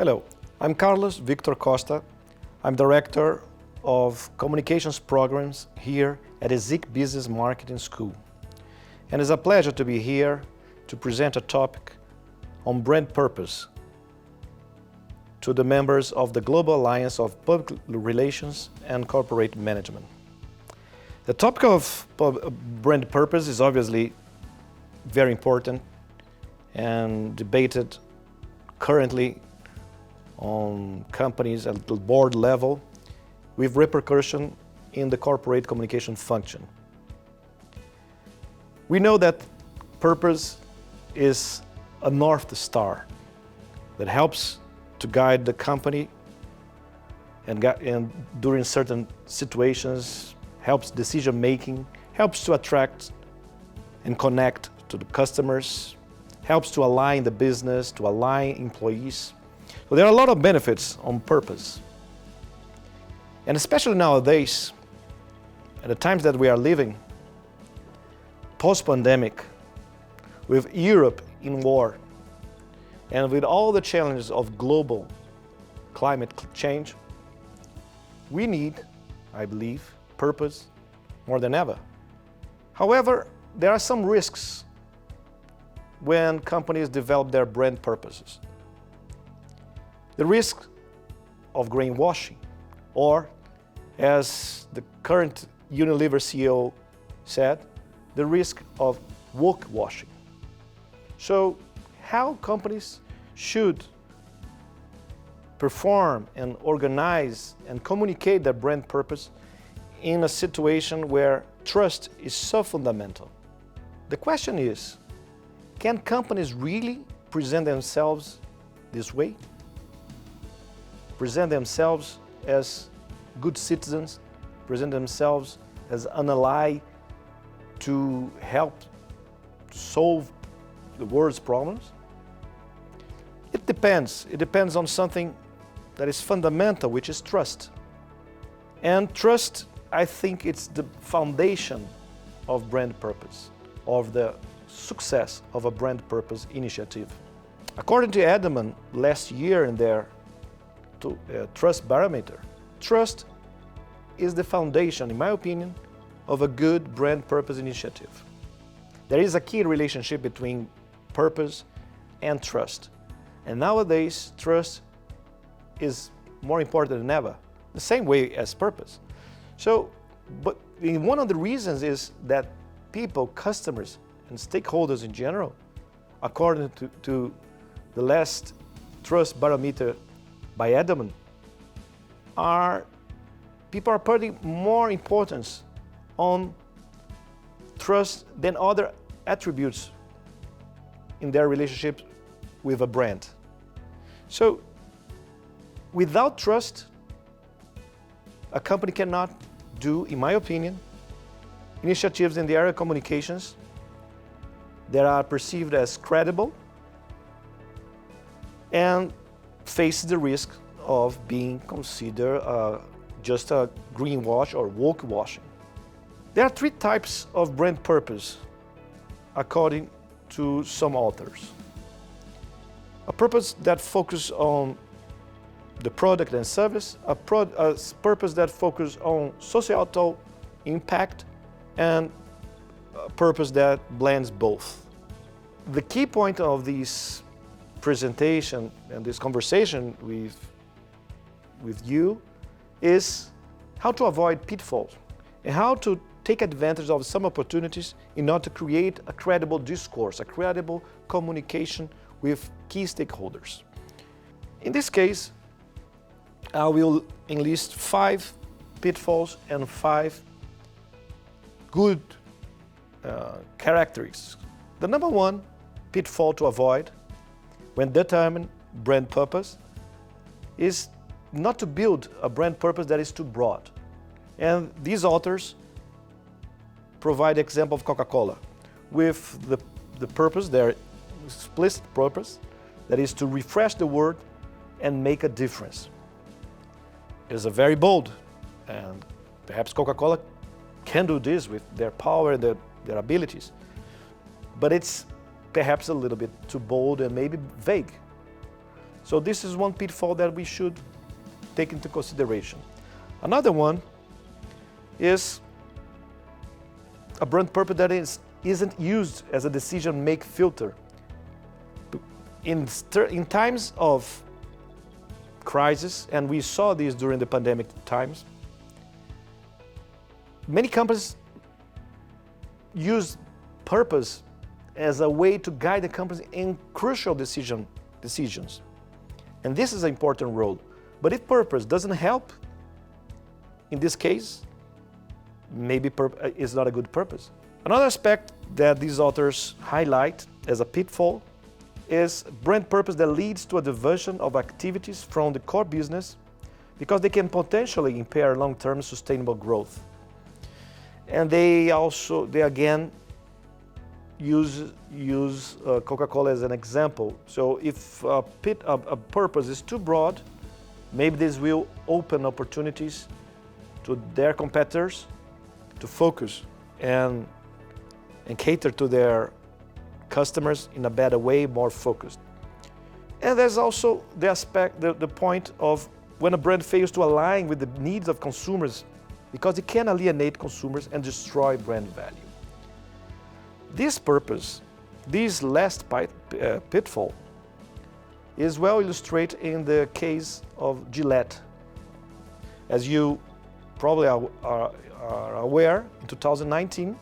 Hello, I'm Carlos Victor Costa. I'm Director of Communications Programs here at ESIC Business Marketing School. And it's a pleasure to be here to present a topic on brand purpose to the members of the Global Alliance of Public Relations and Corporate Management. The topic of brand purpose is obviously very important and debated currently on companies at the board level with repercussion in the corporate communication function. We know that purpose is a North Star that helps to guide the company and during certain situations, helps decision making, helps to attract and connect to the customers, helps to align the business, to align employees. So there are a lot of benefits on purpose. And especially nowadays, at the times that we are living, post-pandemic, with Europe in war, and with all the challenges of global climate change, we need, I believe, purpose more than ever. However, there are some risks when companies develop their brand purposes. The risk of greenwashing, or as the current Unilever CEO said, the risk of woke washing. So how companies should perform and organize and communicate their brand purpose in a situation where trust is so fundamental? The question is, can companies really present themselves this way? Present themselves as good citizens, present themselves as an ally to help solve the world's problems? It depends. It depends on something that is fundamental, which is trust. And trust, I think it's the foundation of brand purpose, of the success of a brand purpose initiative. According to Edelman, last year in their trust barometer, trust is the foundation, in my opinion, of a good brand purpose initiative. There is a key relationship between purpose and trust. And nowadays, trust is more important than ever, the same way as purpose. So, but one of the reasons is that people, customers, and stakeholders in general, according to the last trust barometer by Edelman, people are putting more importance on trust than other attributes in their relationship with a brand. So, without trust, a company cannot do, in my opinion, initiatives in the area of communications that are perceived as credible and face the risk of being considered just a greenwash or woke washing. There are three types of brand purpose, according to some authors. A purpose that focuses on the product and service, a purpose that focuses on societal impact, and a purpose that blends both. The key point of this presentation and this conversation with you is how to avoid pitfalls and how to take advantage of some opportunities in order to create a credible discourse, a credible communication with key stakeholders. In this case, I will enlist 5 pitfalls and 5 good characteristics. The number 1 pitfall to avoid when determining brand purpose is not to build a brand purpose that is too broad. And these authors provide example of Coca-Cola with the purpose, their explicit purpose, that is to refresh the world and make a difference. It is a very bold, and perhaps Coca-Cola can do this with their power and their abilities. But it's perhaps a little bit too bold and maybe vague. So this is one pitfall that we should take into consideration. Another one is a brand purpose that isn't used as a decision-make filter. In times of crisis, and we saw this during the pandemic times, many companies use purpose as a way to guide the company in crucial decisions. And this is an important role. But if purpose doesn't help, in this case, maybe it's not a good purpose. Another aspect that these authors highlight as a pitfall is brand purpose that leads to a diversion of activities from the core business because they can potentially impair long-term sustainable growth. And they again use Coca-Cola as an example. So if a purpose is too broad, maybe this will open opportunities to their competitors to focus and cater to their customers in a better way, more focused. And there's also the aspect, the point of when a brand fails to align with the needs of consumers, because it can alienate consumers and destroy brand value. This purpose, this last pitfall, is well illustrated in the case of Gillette. As you probably are aware, in 2019,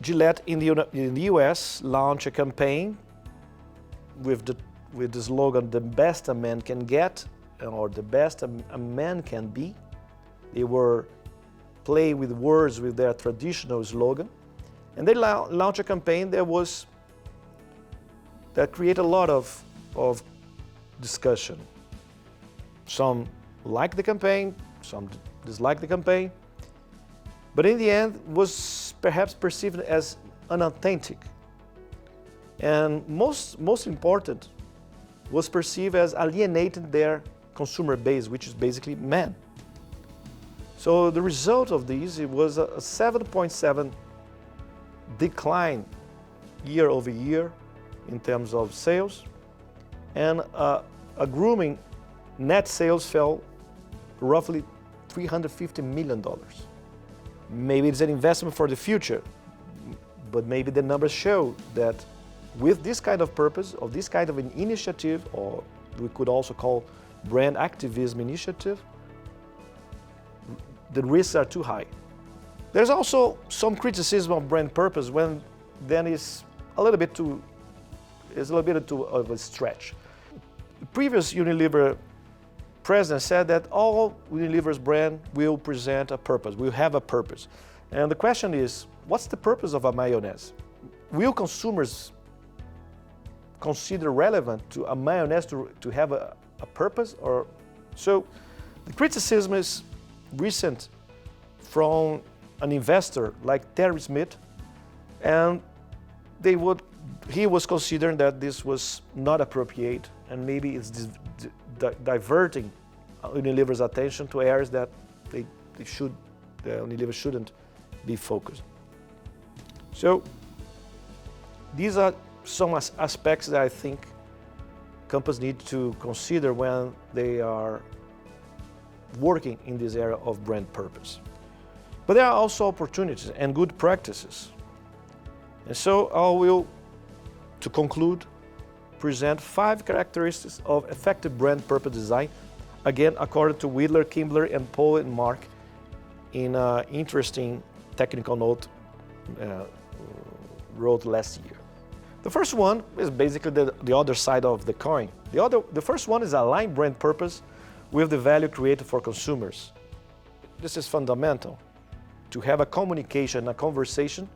Gillette in the US launched a campaign with the slogan, "The best a man can get," or "The best a man can be." They were playing with words with their traditional slogan, and they launched a campaign that created a lot of discussion. Some liked the campaign, some disliked the campaign, but in the end was perhaps perceived as unauthentic. And most important, was perceived as alienating their consumer base, which is basically men. So the result of this, it was a 7.7 decline year over year in terms of sales, and a grooming net sales fell roughly $350 million. Maybe it's an investment for the future, but maybe the numbers show that with this kind of purpose, or this kind of an initiative, or we could also call brand activism initiative, the risks are too high. There's also some criticism of brand purpose when then is a little bit too of a stretch. The previous Unilever president said that all Unilever's brand will present a purpose, will have a purpose. And the question is, what's the purpose of a mayonnaise? Will consumers consider relevant to a mayonnaise to have a purpose? Or so the criticism is recent from an investor like Terry Smith, and he was considering that this was not appropriate, and maybe it's diverting Unilever's attention to areas that Unilever shouldn't be focused. So these are some aspects that I think companies need to consider when they are working in this area of brand purpose. But there are also opportunities and good practices. And so I will, to conclude, present 5 characteristics of effective brand purpose design, again, according to Whitler, Kimbler, and Paul and Mark, in an interesting technical note wrote last year. The first one is basically the other side of the coin. The first one is align brand purpose with the value created for consumers. This is fundamental, to have a communication, a conversation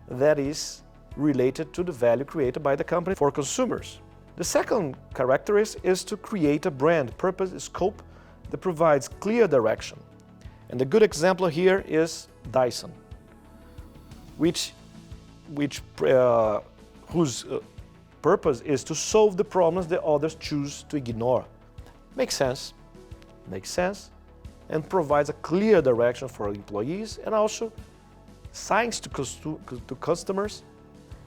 that is related to the value created by the company for consumers. The second characteristic is to create a brand purpose scope that provides clear direction. And the good example here is Dyson, whose purpose is to solve the problems that others choose to ignore. Makes sense, and provides a clear direction for employees and also signs to customers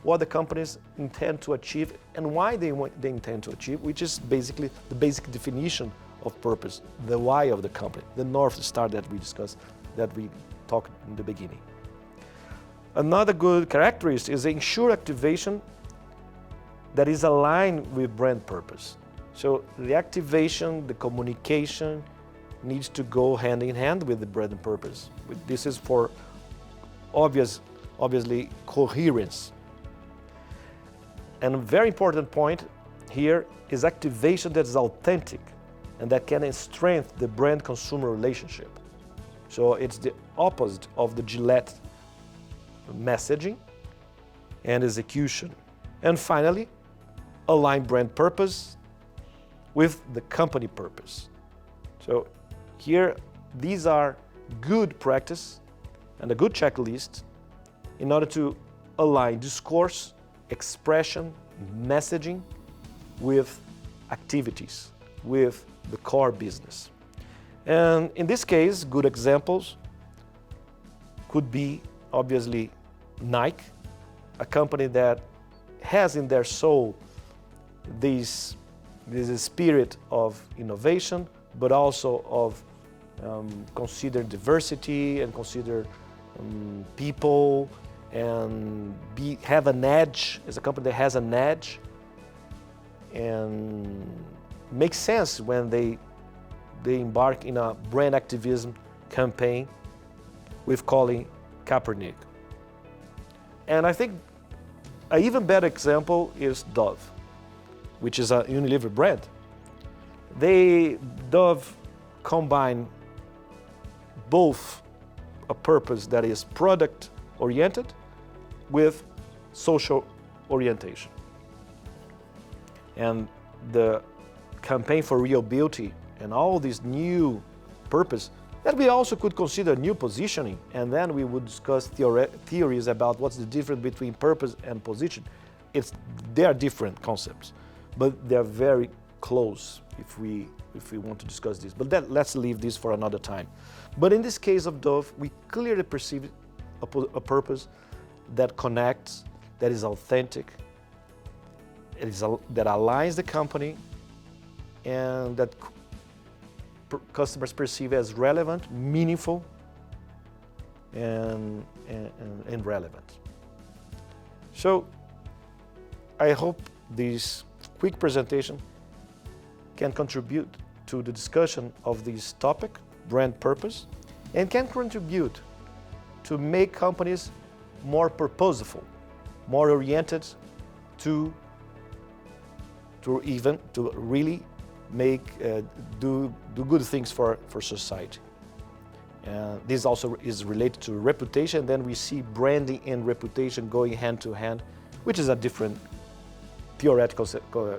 what the companies intend to achieve and why they intend to achieve, which is basically the basic definition of purpose, the why of the company, the North Star that we discussed, that we talked in the beginning. Another good characteristic is ensure activation that is aligned with brand purpose. So the activation, the communication needs to go hand in hand with the brand purpose. This is for obviously coherence. And a very important point here is activation that is authentic and that can strengthen the brand-consumer relationship. So it's the opposite of the Gillette messaging and execution. And finally, align brand purpose with the company purpose. So here, these are good practice and a good checklist in order to align discourse, expression, messaging with activities, with the core business. And in this case, good examples could be obviously Nike, a company that has in their soul this spirit of innovation, but also of consider diversity and consider people and have an edge, as a company that has an edge, and makes sense when they embark in a brand activism campaign with Colin Kaepernick. And I think an even better example is Dove, which is a Unilever brand. Dove combine both a purpose that is product-oriented with social orientation. And the campaign for real beauty and all this new purpose that we also could consider new positioning, and then we would discuss theories about what's the difference between purpose and position. They are different concepts, but they're very close if we want to discuss this. But let's leave this for another time. But in this case of Dove, we clearly perceive a purpose that connects, that is authentic, that aligns the company, and that customers perceive as relevant, meaningful, and relevant. So I hope this quick presentation can contribute to the discussion of this topic, brand purpose, and can contribute to make companies more purposeful, more oriented to really do good things for society. This also is related to reputation. Then we see branding and reputation going hand to hand, which is a different theoretical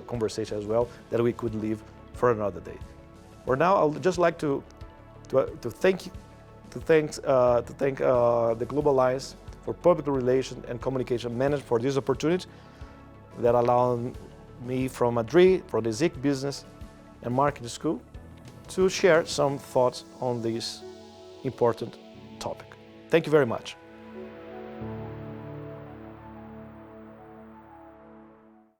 conversation as well that we could leave for another day. For now, I'll just like to thank the Global Alliance for Public Relations and Communication Management for this opportunity that allowed me from Madrid, from the ESIC Business and Marketing School, to share some thoughts on this important topic. Thank you very much.